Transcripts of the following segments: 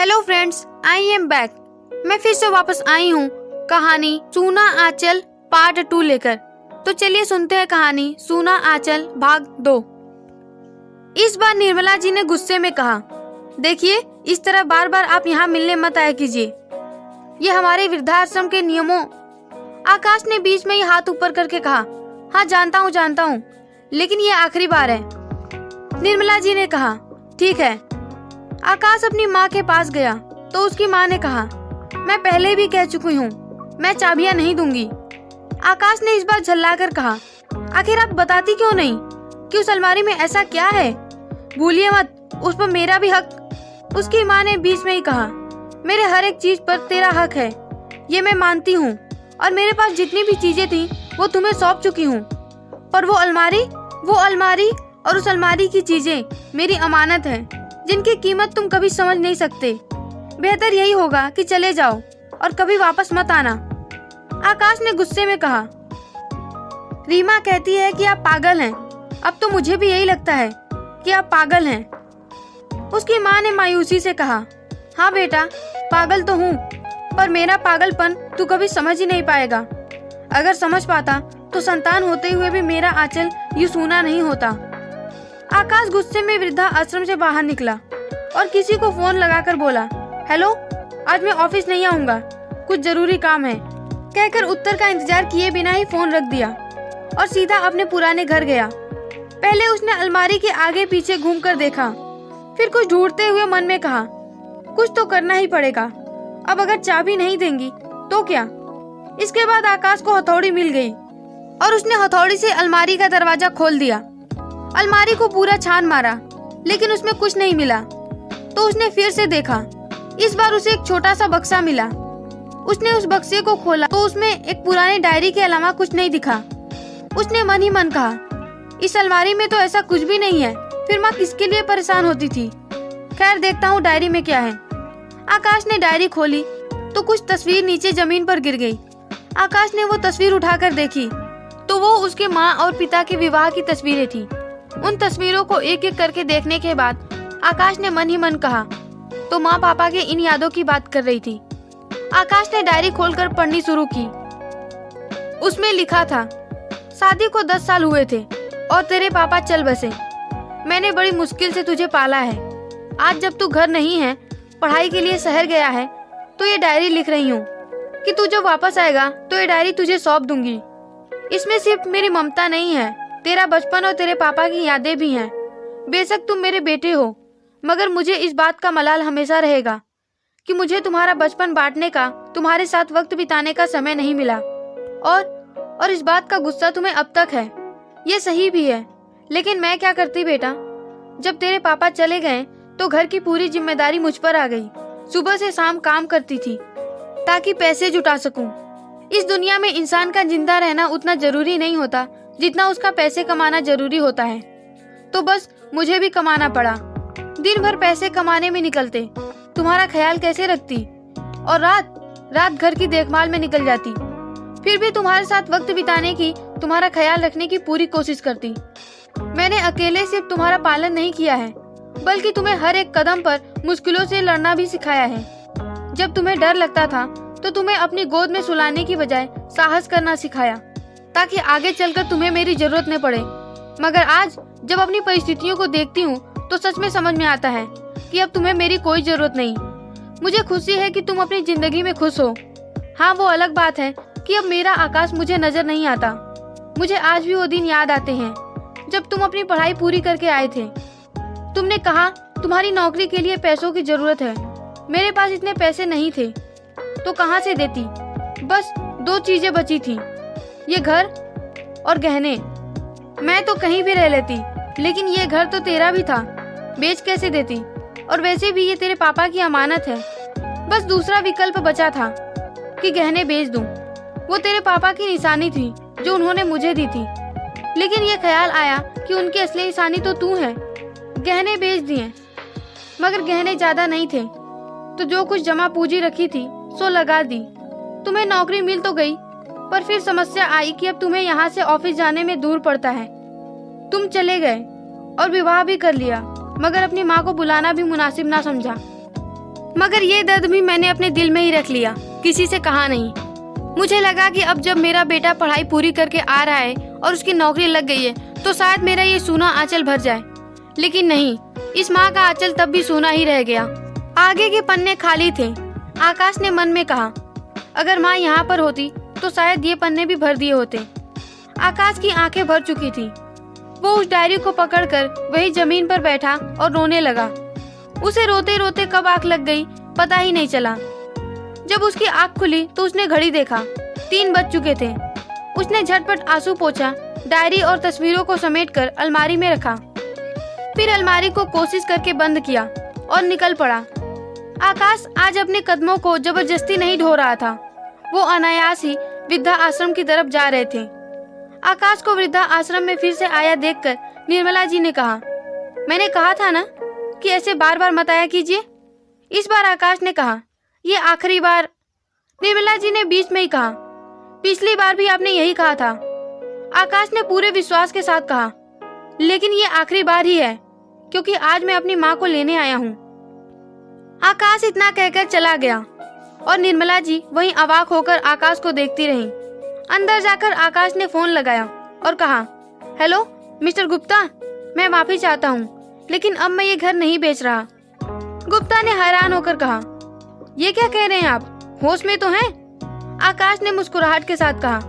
Hello friends, I am back. मैं फिर से वापस आई हूँ कहानी सूना आंचल पार्ट 2 लेकर। तो चलिए सुनते हैं कहानी सूना आंचल भाग 2। इस बार निर्मला जी ने गुस्से में कहा, देखिए इस तरह बार बार आप यहाँ मिलने मत आया कीजिए, ये हमारे वृद्धाश्रम के नियमों। आकाश ने बीच में ही हाथ ऊपर करके कहा, हाँ जानता हूँ, लेकिन ये आखिरी बार है। निर्मला जी ने कहा, ठीक है। आकाश अपनी माँ के पास गया तो उसकी माँ ने कहा, मैं पहले भी कह चुकी हूँ, मैं चाबियाँ नहीं दूंगी। आकाश ने इस बार झल्लाकर कहा, आखिर आप बताती क्यों नहीं कि उस अलमारी में ऐसा क्या है? भूलिए मत, उस पर मेरा भी हक। उसकी माँ ने बीच में ही कहा, मेरे हर एक चीज पर तेरा हक है, ये मैं मानती हूँ, और मेरे पास जितनी भी चीजें थी वो तुम्हें सौंप चुकी हूँ, पर वो अलमारी और उस अलमारी की चीजें मेरी अमानत है, जिनकी कीमत तुम कभी समझ नहीं सकते। बेहतर यही होगा कि चले जाओ और कभी वापस मत आना। आकाश ने गुस्से में कहा, रीमा कहती है कि आप पागल हैं। अब तो मुझे भी यही लगता है कि आप पागल हैं। उसकी माँ ने मायूसी से कहा, हाँ बेटा, पागल तो हूँ, पर मेरा पागलपन तू कभी समझ ही नहीं पाएगा। अगर समझ पाता तो संतान होते हुए भी मेरा आंचल यूं सूना नहीं होता। आकाश गुस्से में वृद्धा आश्रम से बाहर निकला और किसी को फोन लगाकर बोला, हेलो, आज मैं ऑफिस नहीं आऊंगा, कुछ जरूरी काम है, कहकर उत्तर का इंतजार किए बिना ही फोन रख दिया और सीधा अपने पुराने घर गया। पहले उसने अलमारी के आगे पीछे घूमकर देखा, फिर कुछ ढूंढते हुए मन में कहा, कुछ तो करना ही पड़ेगा। अब अगर चाबी नहीं देंगी तो क्या? इसके बाद आकाश को हथौड़ी मिल गई और उसने हथौड़ी से अलमारी का दरवाजा खोल दिया। अलमारी को पूरा छान मारा, लेकिन उसमें कुछ नहीं मिला। तो उसने फिर से देखा, इस बार उसे एक छोटा सा बक्सा मिला। उसने उस बक्से को खोला तो उसमें एक पुरानी डायरी के अलावा कुछ नहीं दिखा। उसने मन ही मन कहा, इस अलमारी में तो ऐसा कुछ भी नहीं है, फिर माँ किसके लिए परेशान होती थी। खैर देखता हूँ डायरी में क्या है। आकाश ने डायरी खोली तो कुछ तस्वीर नीचे जमीन पर गिर गई। आकाश ने वो तस्वीर उठाकर देखी तो वो उसके माँ और पिता के विवाह की तस्वीरें थी। उन तस्वीरों को एक एक करके देखने के बाद आकाश ने मन ही मन कहा, तो माँ पापा के इन यादों की बात कर रही थी। आकाश ने डायरी खोलकर पढ़नी शुरू की। उसमें लिखा था, शादी को 10 साल हुए थे और तेरे पापा चल बसे। मैंने बड़ी मुश्किल से तुझे पाला है। आज जब तू घर नहीं है, पढ़ाई के लिए शहर गया है, तो ये डायरी लिख रही हूँ कि तू जब वापस आएगा तो ये डायरी तुझे सौंप दूंगी। इसमें सिर्फ मेरी ममता नहीं है, तेरा बचपन और तेरे पापा की यादें भी हैं। बेशक तुम मेरे बेटे हो, मगर मुझे इस बात का मलाल हमेशा रहेगा कि मुझे तुम्हारा बचपन बांटने का, तुम्हारे साथ वक्त बिताने का समय नहीं मिला। और इस बात का गुस्सा तुम्हें अब तक है। ये सही भी है, लेकिन मैं क्या करती बेटा। जब तेरे पापा चले गए तो घर की पूरी जिम्मेदारी मुझ पर आ गई। सुबह से शाम काम करती थी ताकि पैसे जुटा सकूं। इस दुनिया में इंसान का जिंदा रहना उतना जरूरी नहीं होता जितना उसका पैसे कमाना जरूरी होता है। तो बस मुझे भी कमाना पड़ा। दिन भर पैसे कमाने में निकलते, तुम्हारा ख्याल कैसे रखती, और रात घर की देखभाल में निकल जाती। फिर भी तुम्हारे साथ वक्त बिताने की, तुम्हारा ख्याल रखने की पूरी कोशिश करती। मैंने अकेले सिर्फ तुम्हारा पालन नहीं किया है, बल्कि तुम्हें हर एक कदम पर मुश्किलों से लड़ना भी सिखाया है। जब तुम्हें डर लगता था तो तुम्हें अपनी गोद में सुलाने की बजाय साहस करना सिखाया, ताकि आगे चलकर तुम्हें मेरी जरूरत न पड़े। मगर आज जब अपनी परिस्थितियों को देखती हूँ तो सच में समझ में आता है कि अब तुम्हें मेरी कोई जरूरत नहीं। मुझे खुशी है कि तुम अपनी जिंदगी में खुश हो। हाँ, वो अलग बात है कि अब मेरा आकाश मुझे नजर नहीं आता। मुझे आज भी वो दिन याद आते हैं जब तुम अपनी पढ़ाई पूरी करके आए थे। तुमने कहा तुम्हारी नौकरी के लिए पैसों की जरूरत है। मेरे पास इतने पैसे नहीं थे तो कहाँ से देती। बस 2 चीजें बची थी, ये घर और गहने। मैं तो कहीं भी रह लेती, लेकिन ये घर तो तेरा भी था, बेच कैसे देती। और वैसे भी ये तेरे पापा की अमानत है। बस दूसरा विकल्प बचा था कि गहने बेच दूं। वो तेरे पापा की निशानी थी जो उन्होंने मुझे दी थी, लेकिन ये ख्याल आया कि उनकी असली निशानी तो तू है। गहने बेच दिए, मगर गहने ज्यादा नहीं थे, तो जो कुछ जमा पूंजी रखी थी सो लगा दी। तुम्हें नौकरी मिल तो गई, पर फिर समस्या आई कि अब तुम्हें यहाँ से ऑफिस जाने में दूर पड़ता है। तुम चले गए और विवाह भी कर लिया, मगर अपनी माँ को बुलाना भी मुनासिब ना समझा। मगर ये दर्द भी मैंने अपने दिल में ही रख लिया, किसी से कहा नहीं। मुझे लगा कि अब जब मेरा बेटा पढ़ाई पूरी करके आ रहा है और उसकी नौकरी लग गई है तो शायद मेरा ये सूना आंचल भर जाए, लेकिन नहीं, इस माँ का आंचल तब भी सूना ही रह गया। आगे के पन्ने खाली थे। आकाश ने मन में कहा, अगर माँ यहाँ पर होती तो शायद ये पन्ने भी भर दिए होते। आकाश की आंखें भर चुकी थी। वो उस डायरी को पकड़कर वही जमीन पर बैठा और रोने लगा। उसे रोते रोते कब आंख लग गई पता ही नहीं चला। जब उसकी आंख खुली तो उसने घड़ी देखा, 3 बज चुके थे। उसने झटपट आंसू पोंछा, डायरी और तस्वीरों को समेटकर अलमारी में रखा। फिर अलमारी को कोशिश करके बंद किया और निकल पड़ा। आकाश आज अपने कदमों को जबरदस्ती नहीं ढो रहा था। वो अनायास ही वृद्धा आश्रम की तरफ जा रहे थे। आकाश को वृद्धा आश्रम में फिर से आया देखकर निर्मला जी ने कहा, मैंने कहा था ना कि ऐसे बार बार मत आया कीजिए। इस बार आकाश ने कहा, ये आखिरी बार। निर्मला जी ने बीच में ही कहा, पिछली बार भी आपने यही कहा था। आकाश ने पूरे विश्वास के साथ कहा, लेकिन ये आखिरी बार ही है, क्योंकि आज मैं अपनी माँ को लेने आया हूँ। आकाश इतना कहकर चला गया और निर्मला जी वहीं अवाक होकर आकाश को देखती रहीं। अंदर जाकर आकाश ने फोन लगाया और कहा, हेलो मिस्टर गुप्ता, मैं माफी चाहता हूँ, लेकिन अब मैं ये घर नहीं बेच रहा। गुप्ता ने हैरान होकर कहा, ये क्या कह रहे हैं आप, होश में तो हैं? आकाश ने मुस्कुराहट के साथ कहा,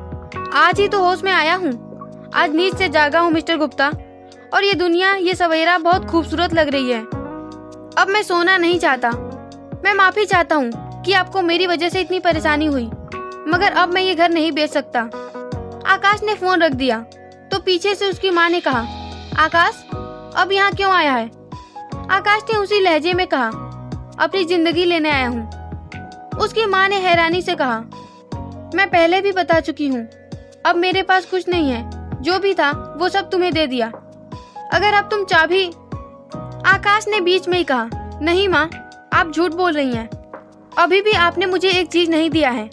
आज ही तो होश में आया हूँ। आज नींद से जागा हूँ मिस्टर गुप्ता, और ये दुनिया, ये सवेरा बहुत खूबसूरत लग रही है। अब मैं सोना नहीं चाहता। मैं माफी चाहता हूँ कि आपको मेरी वजह से इतनी परेशानी हुई, मगर अब मैं ये घर नहीं बेच सकता। आकाश ने फोन रख दिया तो पीछे से उसकी माँ ने कहा, आकाश अब यहाँ क्यों आया है? आकाश ने उसी लहजे में कहा, अपनी जिंदगी लेने आया हूँ। उसकी माँ ने हैरानी से कहा, मैं पहले भी बता चुकी हूँ, अब मेरे पास कुछ नहीं है, जो भी था वो सब तुम्हें दे दिया। अगर अब तुम चाबी। आकाश ने बीच में ही कहा, नहीं माँ, आप झूठ बोल रही हैं। अभी भी आपने मुझे एक चीज नहीं दिया है,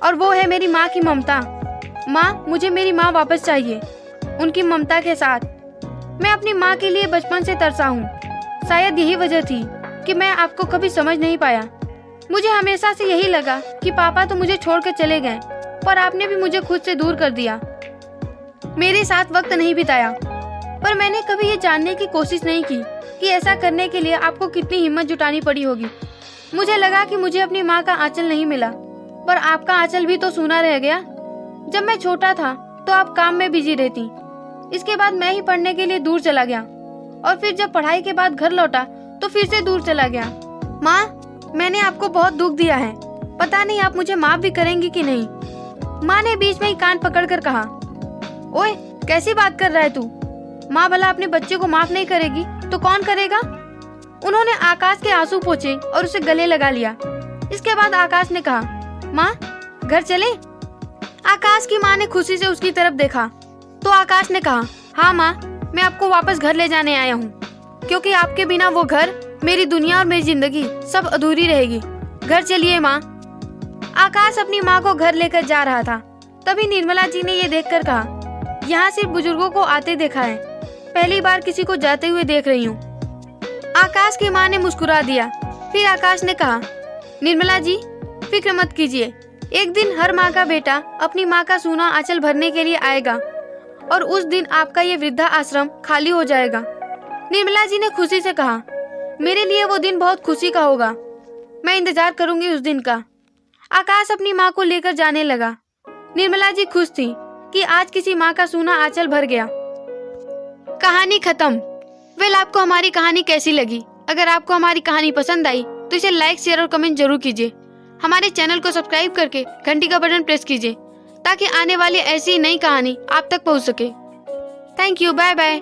और वो है मेरी माँ की ममता। माँ, मुझे मेरी माँ वापस चाहिए, उनकी ममता के साथ। मैं अपनी माँ के लिए बचपन से तरसा हूँ। शायद यही वजह थी कि मैं आपको कभी समझ नहीं पाया। मुझे हमेशा से यही लगा कि पापा तो मुझे छोड़कर चले गए, पर आपने भी मुझे खुद से दूर कर दिया, मेरे साथ वक्त नहीं बिताया। पर मैंने कभी ये जानने की कोशिश नहीं की कि ऐसा करने के लिए आपको कितनी हिम्मत जुटानी पड़ी होगी। मुझे लगा कि मुझे अपनी माँ का आंचल नहीं मिला, पर आपका आंचल भी तो सूना रह गया। जब मैं छोटा था तो आप काम में बिजी रहती। इसके बाद मैं ही पढ़ने के लिए दूर चला गया, और फिर जब पढ़ाई के बाद घर लौटा तो फिर से दूर चला गया। माँ, मैंने आपको बहुत दुख दिया है, पता नहीं आप मुझे माफ भी करेंगी कि नहीं। माँ ने बीच में ही कान पकड़कर कहा, ओए कैसी बात कर रहा है तू? माँ भला अपने बच्चे को माफ नहीं करेगी तो कौन करेगा? उन्होंने आकाश के आंसू पोंछे और उसे गले लगा लिया। इसके बाद आकाश ने कहा, माँ घर चले? आकाश की माँ ने खुशी से उसकी तरफ देखा तो आकाश ने कहा, हाँ माँ, मैं आपको वापस घर ले जाने आया हूँ, क्योंकि आपके बिना वो घर, मेरी दुनिया और मेरी जिंदगी सब अधूरी रहेगी। घर चलिए माँ। आकाश अपनी माँ को घर लेकर जा रहा था, तभी निर्मला जी ने ये देखकर कहा, यहाँ सिर्फ बुजुर्गों को आते देखा है, पहली बार किसी को जाते हुए देख रही हूँ। आकाश की माँ ने मुस्कुरा दिया। फिर आकाश ने कहा, निर्मला जी फिक्र मत कीजिए, एक दिन हर माँ का बेटा अपनी माँ का सूना आंचल भरने के लिए आएगा, और उस दिन आपका ये वृद्धा आश्रम खाली हो जाएगा। निर्मला जी ने खुशी से कहा, मेरे लिए वो दिन बहुत खुशी का होगा, मैं इंतजार करूंगी उस दिन का। आकाश अपनी माँ को लेकर जाने लगा। निर्मला जी खुश थी कि आज किसी माँ का सूना आंचल भर गया। कहानी खत्म। वेल, आपको हमारी कहानी कैसी लगी? अगर आपको हमारी कहानी पसंद आई तो इसे लाइक, शेयर और कमेंट जरूर कीजिए। हमारे चैनल को सब्सक्राइब करके घंटी का बटन प्रेस कीजिए ताकि आने वाली ऐसी नई कहानी आप तक पहुंच सके। Thank you, bye bye.